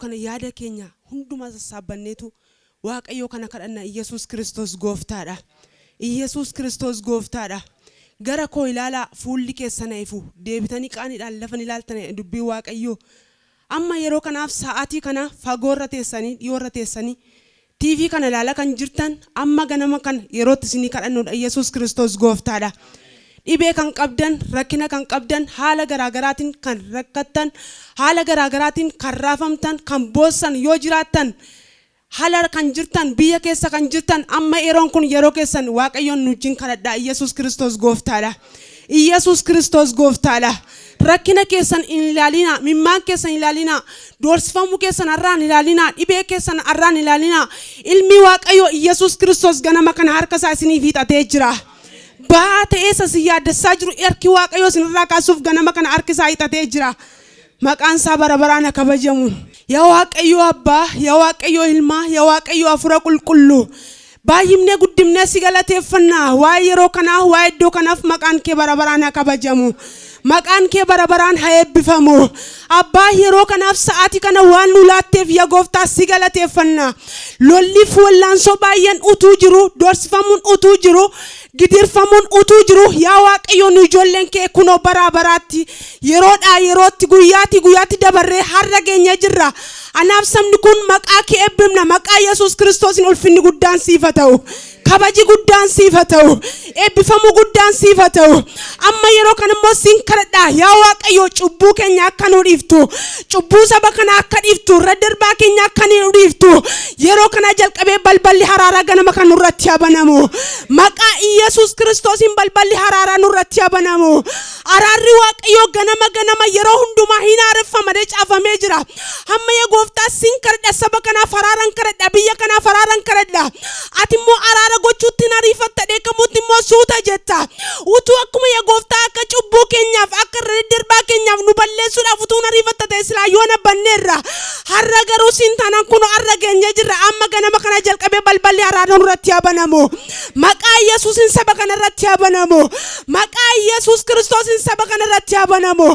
kana yaada keenya hunduma sassaabanneetu waaqayyo kana kadhanna. Yesus Kristos gooftaadha. Yesus Kristos gooftaadha. Gara koo ilaala fuulli keessan ifu deebitanii qaaniidhaan lafan ilaaltan dubbii waaqayyo. Amma yeroo kanaaf sa'aatii kana fagoorra teessanii dhiyoorra teessanii TV kana ilaala kan jirtan amma ganama kan yerootti isinii kadhannuudha. Yesus Kristos gooftaadha. Dhibee kan qabdan, rakkina kan qabdan, haala garaagaraatiin kan rakkattan, haala garaagaraatiin kan raafamtan, kan boossan yoo jiraattan, haala kan jirtan, biyya keessa kan jirtan, amma yeroon kun yeroo keessan waaqayyoon nujiin kadhadhaa. Yesus Kristos gooftaadha. Yesus Kristos gooftaadha. Rakkina keessan in ilaalina, mimmaan keessan ilaalina, doorsifamuu keessan arraan ilaalina, dhibee keessan arraan ilaalina. Ilmi waaqayyo Yesus Kristos ganama kana harka isaa isiniif hiixatee jira. Baate eessa si yaaddessaa jiru erki waaqayyo isinirraa kaasuuf ganama kana harki isaa hiixatee jira. Maqaan isaa bara baraan haa kabajamu. Yaa waaqayyo Abbaa, yaa waaqayyo Ilmaa, yaa waaqayyo Hafuura Qulqulluu. Baay'imnee guddimnee si galateeffannaa. Waa'ee yeroo kanaaf, waa'ee iddoo kanaaf maqaan kee bara baraan haa kabajamu. Maqaan kee bara baraan haa eebbifamu. Abbaa yeroo kanaaf sa'aatii kana waan nu laatteef yaa gooftaa si galateeffannaa. Lolliif wallaansoo baay'een utuu jiru, doorsifamuun utuu jiru, gidirfamuun utuu jiru, yaa waaqayyo nu ijoolleen kee kunoo bara baraatti yeroodhaa yerootti guyyaatti dabarree har'a geenye jirra. Anaaf sabni kun maqaa kee eebbifna. Maqaa Yesus Kiristoosin ulfinni guddaan siif haa ta'u. Kabaji guddaan siif haa ta'u. Eebbifamu guddaan siif haa ta'u. Amma yeroo kana immoo siin kadhadhaa. Yaa waaqayyo cubbuu keenya akka nu dhiiftu, cubbuu saba kana akka dhiiftu, raddarbaa keenya akka nu dhiiftu. Yeroo kana jalqabee balballi haraaraa ganama kan nurratti haa banamu. Maqaa Yesus Kiristoosin balballi haraaraa nurratti haa banamu. Araarri waaqayyo ganama yeroo hundumaa hin haareffamee caafamee jira. Amma yaa gooftaa siin kadhadha. Saba kanaaf araaran kadhadha. Biyya kanaaf araaran kadhadha. Ati immoo araara gochuutti nariifatta, dheekamuutti immoo suuta jetta. Utuu akkuma yaa gooftaa akka cubbuu keenyaaf, akka daddarbaa keenyaaf nu balleessuudhaaf utuu nariifatta ta'e silaa yoo na banneerra. Har'a garuu siin taanaan kun har'a geenye jirra. Amma ganama kana jalqabee balballi araara nurratti haa banamu. Maqaa Yesuusin saba kana irratti haa banamu. Maqaa Yesus Kiristoosin saba kana irratti haa banamu.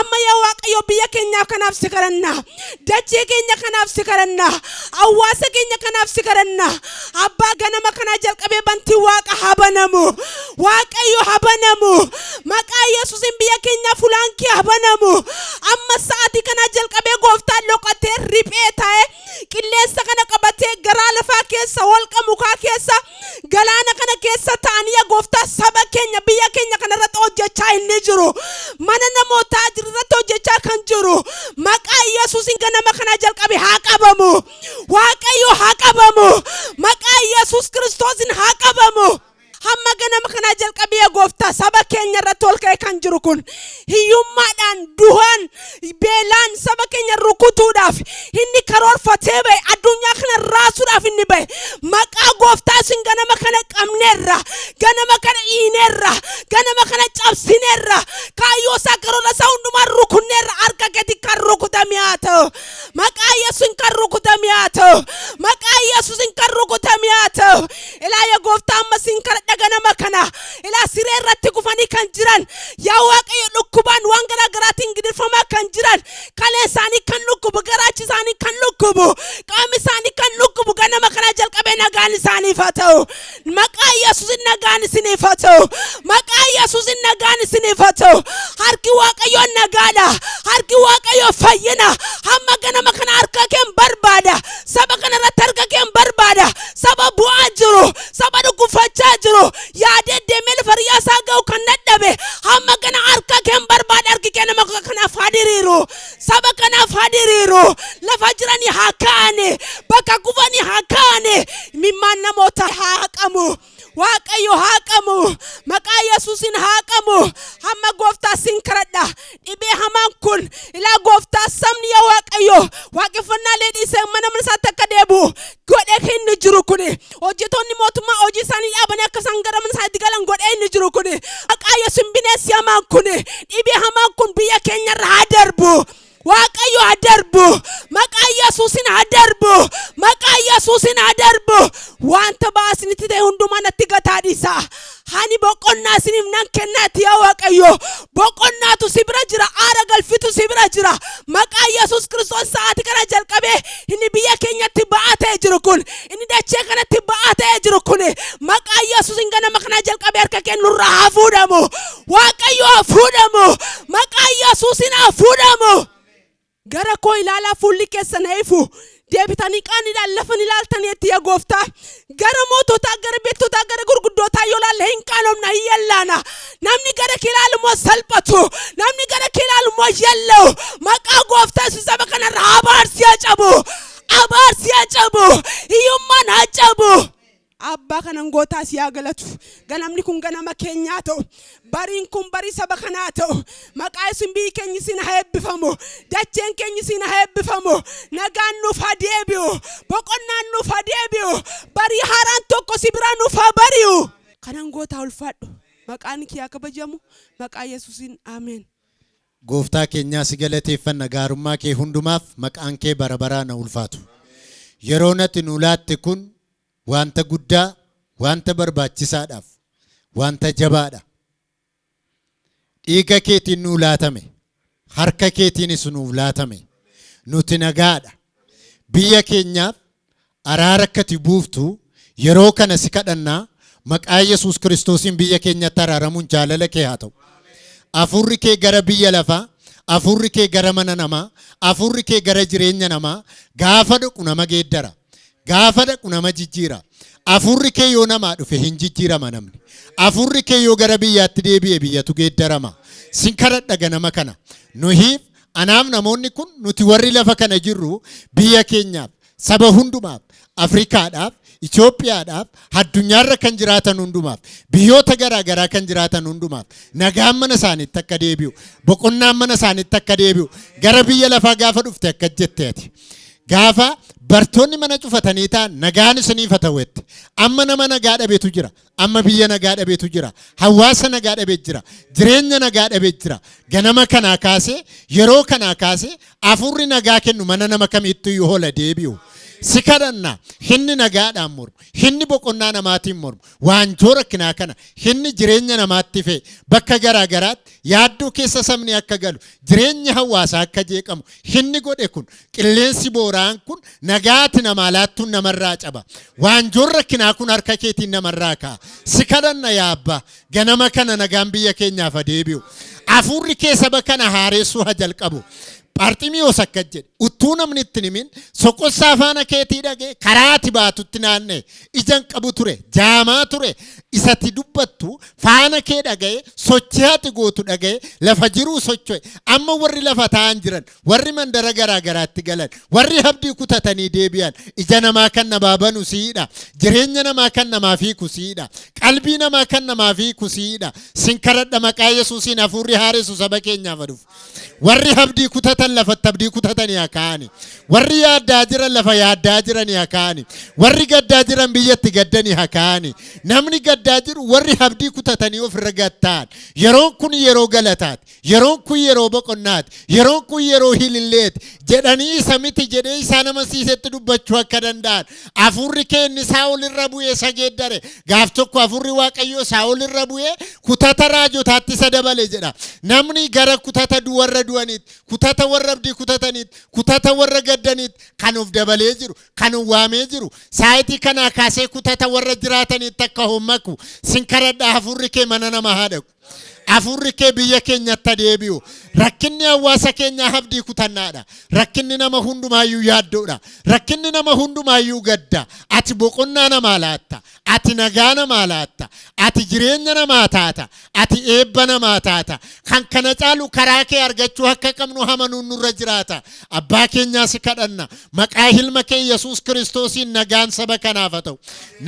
Amma yaa waaqayyo biyya keenyaaf kanaaf si kadhanna. Dachee keenya kanaaf si kadhanna. Hawaasa keenya kanaaf si kadhanna. Abbaa ganama kana jalqabee bantii waaqa haa banamu. Waaqayyo haa banamu. Maqaa Yesuusin biyya keenyaaf fuulaan kee haa banamu. Amma sa'aatii kana jalqabee gooftaan loqatee riphee taa'ee qilleensa kana qabatee garaa lafaa keessa, holqa mukaa keessa, galaana kana keessa ta'anii gooftaa saba keenya biyya keenya kana irratti hojjechaa inni jiru. Mana namootaa irratti hojjechaa kan jiru. Maqaa Yesuusin ganama kana jalqabee haa qabamu. Waaqayyo haa qabamu. Maqaa Yesus Kiristoosin haa qabamu. Hamma ganama kana jalqabee gooftaa saba keenya irratti ol ka'ee kan jiru kun hiyyummaadhaan, du'aan, beelaan saba keenya rukutuudhaaf inni karoorfatee bahe, addunyaa kana raasuudhaaf inni bahe. Maqaa gooftaa isin ganama kana qabneerra, ganama kana hiineerra, ganama kana cabsineerra, kaayyoo isaa karoora isaa hundumaan rukunneerra. Harka keetiin kan rukutame haa ta'u. Maqaa Yesuusin kan rukutame haa ta'u. Maqaa Yesuusin kan rukutame haa ta'u. Ilaa gooftaa amma siin kadhadha ganama kana. Ilaa siree irratti kufanii kan jiran, yaa waaqayyo dhukkubaan waan garaagaraatiin gidirfamaa kan jiran, kalee isaanii kan dhukkubu, garaachi isaanii kan dhukkubu, qaamni isaanii kan dhukkubu, ganama kana jalqabee nagaan isaaniif haa ta'u. Maqaa Yesuusin nagaan isiniif haa ta'u. Maqaa Yesuusin nagaan isiniif haa ta'u. Harki waaqayyoon nagaadha. Harki waaqayyo fayyina. Hamma ganama kana harka keen barbaada. Saba kana irratti harka keen barbaada. Saba bu'aa jiru, saba dhukkubfachaa jiru, yaadee deemee lafa riyaa isaa ga'u kan dadhabe, hamma kana harka keen barbaada. Harki kee nama kanaaf haa diriiru. Saba kanaaf haa diriiru. Lafa jiranii haa kaa'ani. Bakka kufanii haa kaa'ani. Mimmaan namoota haa haqamu. Waaqayyo haa qamu. Maqaa Yesuusin haa qamu. Hamma gooftaa siin kadhadha. Dhibee hamaan kun ilaa gooftaa sabni yaa waaqayyo waaqeffannaa leedhiisee mana isaatti akka deebi'u godhee inni jiru kuni. Hojjettoonni mootummaa hojii isaanii dhaabanii akka isaan gara mana isaatti galan godhee inni jiru kuni. Maqaa Yesuusin bineensi hamaan kuni, dhibee hamaan kun biyya keenyarra haa darbu. Waaqayyo haa darbu. Maqaa Yesuusin haa darbu. Maqaa Yesuusin haa darbu. Wanta baasinitti ta'e hundumaa natti gataadhisa. Hani boqonnaa isiniif nan kennaati yaa waaqayyo. Boqonnaatu si bira jira. Aara galfitu si bira jira. Maqaa Yesus Kiristoos sa'aatii kana jalqabee jalqabe inni biyya keenyatti ba'atee jiru kun inni dachee kanatti ba'atee jiru kun maqaa Yesuusiin ganama kana jalqabe harka keenyarraa hafuudhamu Waaqayyo hafuudhamu maqaa Yesuusiin hafuudhamu gara koo ilaalaa fuulli keessan haifu deebitanii qaaniidhaan lafan ilaaltanii itti yaa gooftaa gara moototaa gara beektotaa gara gurguddootaa yoo ilaalle hin qaanofna hin yallaana namni gara kee ilaalu immoo salphatu namni gara kee ilaalu immoo yallau maqaa gooftaa Yesuus saba kanarraa abaarsi haa cabu hiyyummaan haa cabu Abba kanan gootaa si haa galatu ganamni kun ganama keenyaa ta'u bariin kun barii saba kanaa ta'u maqaa Yesuusiin biyyi keenya isin haa eebbifamu dacheen keenya isin haa eebbifamu nagaan nuuf haa deebi'u boqonnaan nuuf haa deebi'u barii haaraan tokko si biraa nuuf haa bari'u kanan gootaa ulfaadhu maqaan kee haa kabajamu maqaa Yesuusiin ameen. Gooftaa keenyaa si galateeffanna gaarummaa kee hundumaaf maqaan kee bara baraan haa ulfaatu. Yeroo natti nu laatte kun wanta guddaa wanta barbaachisaadhaaf wanta jabaadha. Dhiiga keetiin nu laatame harka keetiinis nuuf laatame nuti nagaadha. Biyya keenyaaf araara akkati buuftu yeroo kana si kadhannaa maqaa Yesuus Kiristoosiin biyya keenyatti araaramuun jaalala kee haa ta'u. Afurri kee gara biyya lafaa afurri kee gara mana namaa afurri kee gara jireenya namaa gaafa dhaqu nama geeddara. Gaafa dhaqu nama jijjiira. Afurri kee yoo namaa dhufe hin jijjiirama namni. Afurri kee yoo gara biyyaatti deebi'e biyyatu geeddarama. Sin kadhadha ganama kana. Nuhiif anaaf namoonni kun nuti warri lafa kana jirru biyya keenyaaf saba hundumaaf Afrikaadhaaf Itoophiyaadhaaf addunyaarra kan jiraatan hundumaaf biyyoota garaa garaa kan jiraatan hundumaaf nagaan mana isaaniitti akka deebi'u boqonnaan mana isaaniitti akka deebi'u gara biyya lafaa gaafa dhufte akka jetteeti. Gaafa bartoonni mana cufatanii ta'an nagaan isiniif haa ta'utti amma nama nagaa dhabeetu jira amma biyya nagaa dhabeetu jira hawaasa nagaa dhabee jira jireenya nagaa dhabee jira ganama kanaa kaasee yeroo kanaa kaasee afurri nagaa kennu mana nama kamiitti yoo hola deebi'u si kadhanna hinni nagaadhaan mormu hinni boqonnaa namaatiin mormu waanjoo rakkinaa kana hinni jireenya namaatti fe'e bakka garaa garaatti yaaddoo keessa sabni akka galu jireenya hawaasaa akka jeeqamu hinni godhe kun qilleensi booraan kun nagaatti namaa laattuun namarraa caba waanjoon rakkinaa kun harka keetiin namarraa ka'a si kadhanna yaa abbaa ganama kana nagaan biyya keenyaaf haa deebi'u afurri kee saba kana haareessuu haa jalqabu. Barxiimiyoos akka jedhe utuu namni itti himin soqosaa faana keetii dhagee karaati baatutti naannee ijaan qabu ture jaamaa ture isatti dubbattu faana kee dhagee sochiyaati gootu dhagee lafa jiruu socho'e amma warri lafa taa'an jiran warri mandara garaa garaatti galan warri abdii kutatanii deebi'an ija namaa kan namaa banu siidha jireenya namaa kan namaa fiiku siidha qalbii namaa kan namaa fiiku siidha sin kadhadha maqaa Yesuusiin hafuurri haaressu saba keenyaaf dhufu warri abdii kutatan lafatti abdii kutatanii akaani warri yaaddaa jiran lafa yaaddaa jiranii akaani warri gaddaa jiran biyyatti gaddanii akaani namni gaddaa jiru warri abdii kutatanii ofirra gattaan yeroon kun yeroo galataati yeroon kun yeroo boqonnaati yeroon kun yeroo hililleeti jedhanii isa miti jedhee isaa nama siisetti dubbachuu akka danda'an afurri keenni Saa'ol irra bu'ee isa geeddare gaaf tokko afurri Waaqayyoo Saa'ol irra bu'ee kutata raajotaatti isa dabale jedha namni gara kutata warra du'aniitti kutata warra abdii kutataniitti kutata warra gaddaniitti kan of dabalee jiru kan waamee jiru saayitii kana kaasee kutata warra jiraataniitti akka hommaku sin kadhadha afurri kee mana nama haa dhaqu afurri kee biyya keenyatti deebi'u rakkinni hawaasa keenyaa abdii kutannaadha rakkinni nama hundumaayyuu yaaddoodha rakkinni nama hundumaayyuu gadda ati boqonnaa namaa laatta ati nagaa namaa laatta ati jireenya namaa taata ati eebba namaa taata kan kana caalu karaa kee argachuu akka qabnu hamanuun nurra jiraata abbaa keenyaa si kadhanna maqaa ilma kee Yesuus Kiristoosiin nagaan saba kanaaf haa ta'u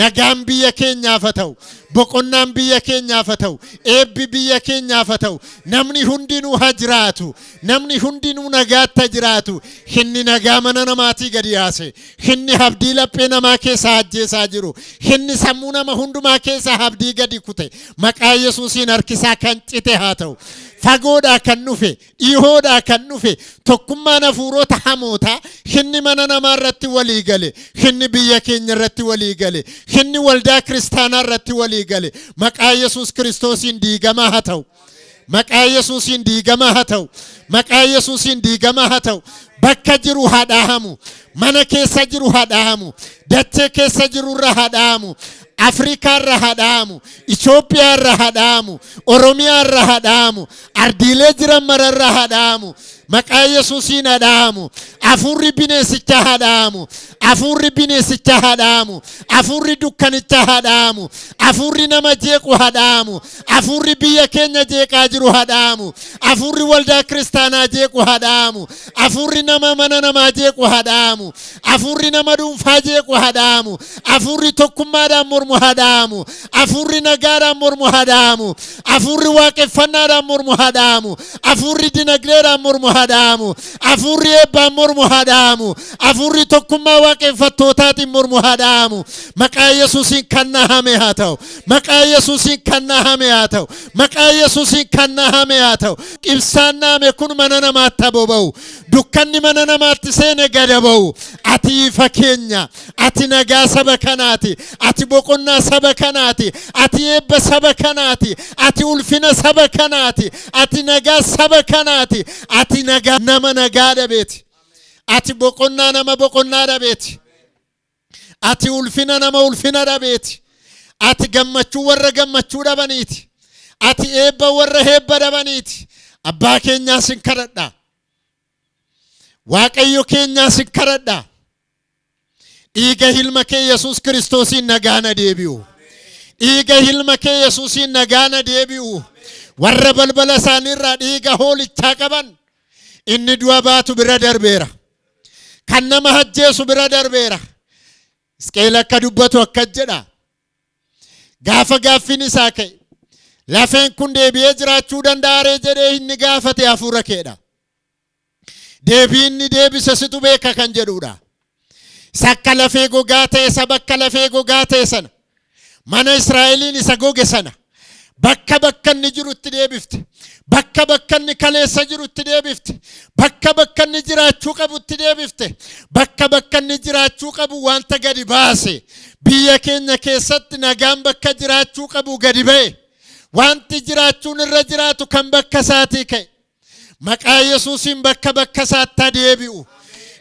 nagaan biyya keenyaaf haa ta'u boqonnaan biyya keenyaaf haa ta'u eebbi biyya keenyaaf haa ta'u namni hundinuu haa jiraatu namni hundinuu nagaatti jiraatu hinni nagaa mana namaatii gadi yaase hinni abdii laphee namaa keessa ajjeesaa jiru hinni sammuu nama hundumaa keessa abdii gadi kute maqaa Yesuusiin harkisaa kan cite haa ta'u fagoodhaa kan dhufe dhihoodhaa kan dhufe tokkummaan hafuurota hamootaa hinni mana namaa irratti walii gale hinni biyya keenya irratti walii gale hinni waldaa kiristaanaa irratti walii gale maqaa Yesuus Kiristoosiin diigamaa haa ta'u Maqaa Yesuusiin diigama haa ta'u. Maqaa Yesuusiin diigama haa ta'u. Bakka jiru haa dhaahamu. Mana keessa jiru haa dhaahamu. Dachee keessa jiru irra haa dhaahamu. Afrikaa irra haa dhaahamu. Itoophiyaa irra haa dhaahamu. Oromiyaa irra haa dhaahamu. Ardiilee jiran mara irra haa dhaahamu. Maqaa Yesuusiin haa dhaahamu. Afurri bineensichaa haa dhaahamu. Afurri bineensichaa haa dhaahamu. Afurri dukkanichaa haa dhaahamu. Afurri nama jeequ haa dhaahamu. Afurri biyya keenya jeeqaa jiru haa dhaahamu. Afurri waldaa kiristaanaa jeequ haa dhaahamu. Afurri nama mana namaa jeequ haa dhaahamu. Afurri nama dhuunfaa jeequ haa dhaahamu. Afurri tokkummaadhaan mormu haa dhaahamu. Afurri nagaadhaan mormu haa dhaahamu. Afurri waaqeffannaadhaan mormu haa dhaahamu. Afurri dinagdeedhaan mormu haa dhaahamu. Afurri eebbaan mormu haa dhaahamu. Afurri tokkummaa waaqeffattootaatiin mormu haa dhaahamu. Maqaa Yesuusiin kan nahame haa ta'u. Maqaa Yesuusiin kan nahame haa ta'u. Maqaa Yesuusiin kan nahame haa ta'u. Ibsaan nahame kun mana namaatti haa boba'u. Dukkanni mana namaatti seene gad ba'u. Ati ifa keenya. Ati nagaa saba kanaati. Ati boqonnaa saba kanaati. Ati eebba saba kanaati. Ati ulfina saba kanaati. Ati nagaa saba kanaati. Ati nagaa nama nagaa dhabeeti. Ati boqonnaa nama boqonnaa dhabeeti. Ati ulfina nama ulfina dhabeeti. Ati gammachuu warra gammachuu dhabaniiti. Ati eebba warra eebba dhabaniiti. Abbaa keenyaa sin kadhadha. Waaqayyo keenyaa sin kadhadha. Dhiiga ilma kee Yesuus Kiristoosiin nagaan deebi'u. Dhiiga ilma kee Yesuusiin nagaan deebi'u. Warra balbala isaaniirraa dhiiga hoolichaa qaban inni du'a baatu bira darbeera. Kan nama ajjeesu bira darbeera. Isqeel akka dubbatu akka jedha. Gaafa gaaffiin isaa ka'e lafeen kun deebi'ee jiraachuu danda'aree jedhee inni gaafate hafuura keedha. Deebii inni deebise situ beeka kan jedhudha. Sakka lafee gogaa ta'e saba akka lafee gogaa ta'e sana mana Israa'eliin isa goge sana bakka bakka inni jirutti deebifte. Bakka bakka inni kaleessa jirutti deebifte. Bakka bakka inni jiraachuu qabutti deebifte. Bakka bakka inni jiraachuu qabu wanta gadi baase. Biyya keenya keessatti nagaan bakka jiraachuu qabu gadi ba'e. Wanti jiraachuun irra jiraatu kan bakka isaatii ka'e. Maqaa Yesuusiin bakka bakka isaatti deebi'u.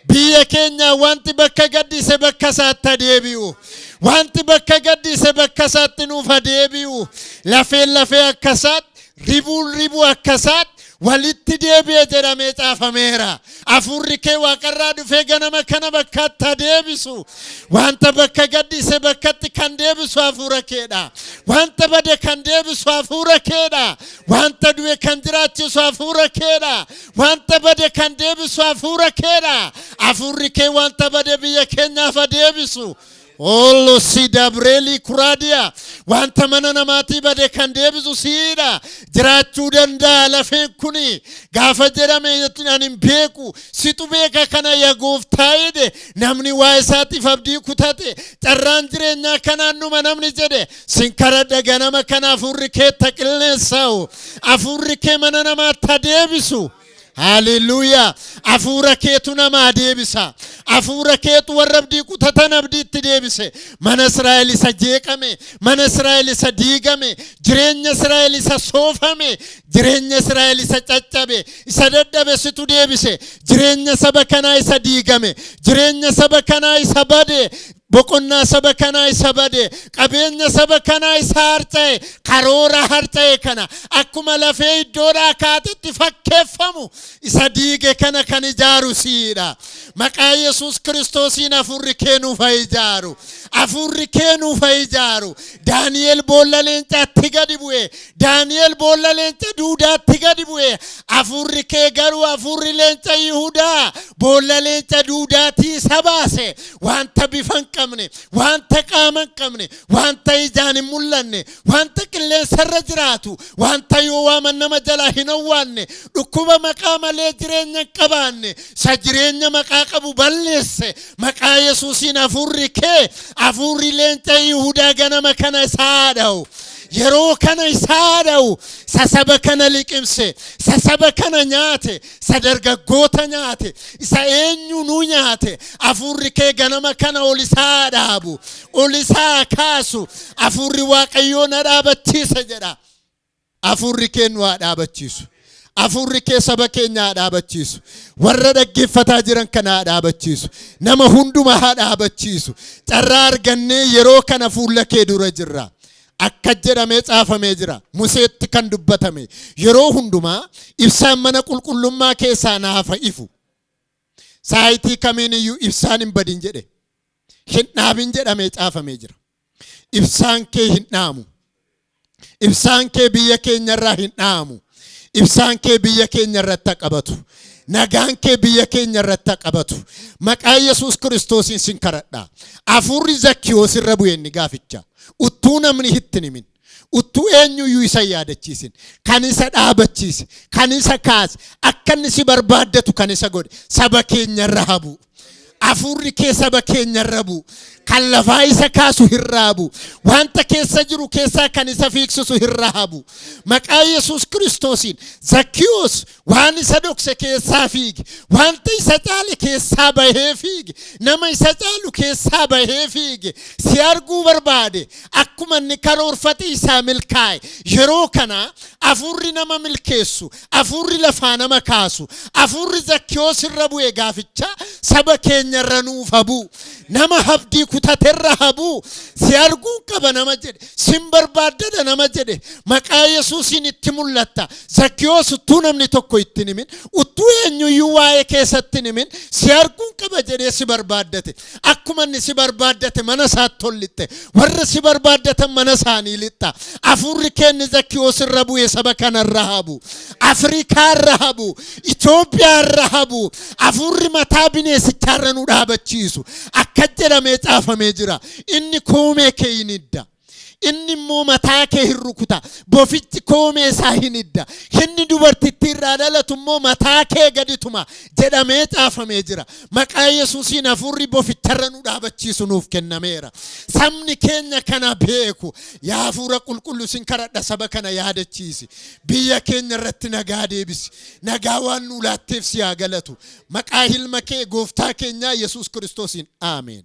Biyya keenya wanti bakka gaddise bakka isaatti deebi'u. Wanti bakka gaddise bakka isaatti nuuf deebi'u. Lafee akkasaatti ribuu akkasaatti walitti deebi'e jedhamee caafameera. Afurri kee waaqarraa dhufee ganama kana bakkaatti deebisu. Wanta bakka gaddise bakkatti kan deebisu hafuura keedha. Wanta bade kan deebisu hafuura keedha. Wanta du'e kan jiraachisu hafuura keedha. Wanta bade kan deebisu hafuura keedha. Afurri kee wanta bade biyya keenyaaf deebisu. Olo si dabreli kuradia wanta mana namaati bade kan deebisu siidha. Jiraachuu danda'a lafeen kuni gaafa jedhame anin beeku situ beeka kana yaa gooftaa jedhe namni waa isaatiif abdii kutate carraan jireenyaa kanaan numa namni jedhe sin kadhadha ganama kana afurri kee qilleensaa'u. Afurri kee mana namaatti deebisu. Hallelujah. Afura keetu nama deebisa. Afura keetu warra abdii kutatan abdiitti deebise. Mana Israa'el isa jeeqame, mana Israa'el isa diigame, jireenya Israa'el isa soofame, jireenya Israa'el isa caccabe, isa dadhabe situ deebise. Jireenya saba kanaa isa diigame, jireenya saba kanaa isa bade. Boqonnaa saba kanaa isa bade. Qabeenya saba kanaa isa harca'e. Karoora harca'e kana akkuma lafee iddoodhaa kaatetti fakkeeffamu isa diige kana kan ijaaru siidha. Maqaa Yesuus Kiristoosiin afurri kee nuuf ijaaru. Afurri kee nuuf ijaaru. Daani'el boolla leencaatti gadi bu'e. Daani'el boolla leenca duudaatti gadi bu'e. Afurri kee garuu afurri leenca Yihudaa boolla leenca duudaatti isa baase. Wanta bifan qabne, wanta qaama qabne, wanta ijaan hin mul'anne, wanta qilleensarra jiraatu, wanta yoo waaman nama jala hin owwaanne, dhukkuba maqaa malee jireenya hin qabaanne, sa jireenya maqaa qabu balleesse. Maqaa Yesuusiin afurri kee afurri leenca Yihudaa ganama kana isaa dha'u. Yeroo kana isaa dha'u. Sasaba kana liqimse, sasaba kana nyaate, sadargaggoota nyaate, isa eenyu nu nyaate. Afurri kee ganama kana ol isaa dhaabu, ol isaa kaasu. Afurri Waaqayyoo na dhaabachiisa jedha. Afurri kee nu haa dhaabachiisu. Afurri kee saba keenya haa dhaabachiisu. Warra dhaggeeffataa jiran kana haa dhaabachiisu. Nama hundumaa haa dhaabachiisu. Carraa argannee yeroo kana fuula kee dura jirra. Akka jedhamee caafamee jira. Museetti kan dubbatame. Yeroo hundumaa ibsaan mana qulqullummaa keessaa naaf ifu. Saayitii kamiin iyyuu ibsaan hin badin jedhe. Hin dhaabin jedhamee caafamee jira. Ibsaan kee hin dhaamu. Ibsaan kee biyya keenyarraa hin dhaamu. Ibsaan kee biyya keenyarratti qabatu. Nagaan kee biyya keenyarratti qabatu. Maqaa Yesuus Kiristoosiin sin kadhadha. Afurri Zakkiyoos irra bu'e inni gaaficha. Uttuu namni hittin himin. Uttuu eenyuyyuu isa yaadachiisin. Kan isa dhaabachiise. Kan isa kaase. Akka inni si barbaaddatu kan isa godhe. Saba keenyarra habu. Afurri kee saba keenyarra bu'u. Kan lafaa isa kaasu hirraa bu'u. Wanta keessa jiru keessaa kan isa fiigsisu hirraa habu. Maqaa Yesuus Kiristoosiin Zakkiyoos waan isa dhokse keessaa fiigi. Wanta isa caale keessaa bahee fiigi. Nama isa caalu keessaa bahee fiigi. Si arguu barbaade akkuma inni karoorfate isaa milkaa'e. Yeroo kana afurri nama milkeessu. Afurri lafaa nama kaasu. Afurri Zakkiyoos irra bu'e gaaficha saba keenyarra nuuf habu. Nama habdii kutaterra habu. Si arguun qaba nama jedhe. Sin barbaaddada nama jedhe. Maqaa Yesuusiin itti mul'atta. Zakkiyoos uttuu namni tokko ittiin himin. Uttuu eenyuyyuu waa'ee keessatti himin. Si arguun qaba jedhee si barbaaddate. Akkuma inni si barbaaddate mana isaatti hollixxe. Warra si barbaaddatan mana isaanii lixxa. Afurri keenni Zakkiyoos irra bu'e saba kanarra habu. Afrikaa irra habu. Itoophiyaa irra habu. Afurri mataa bineensicharra nu dhaabachiisu. Akka jedhamee caafamee jira. Inni koomee kee hin idda. Inni immoo mataa kee hin rukuta. Bofichi koomee isaa hin idda. Inni dubartittii irraa dhalatu immoo mataa kee gadi tuma jedhamee caafamee jira. Maqaa Yesuusiin afurri boficharra nu dhaabachiisu nuuf kennameera. Sabni keenya kana beeku. Yaa hafuura qulqulluu sin kadhadha saba kana yaadachiisi. Biyya keenya irratti nagaa deebisi. Nagaa waan nu laatteef si haa galatu. Maqaa ilma kee gooftaa keenyaa Yesuus Kiristoosiin. Ameen.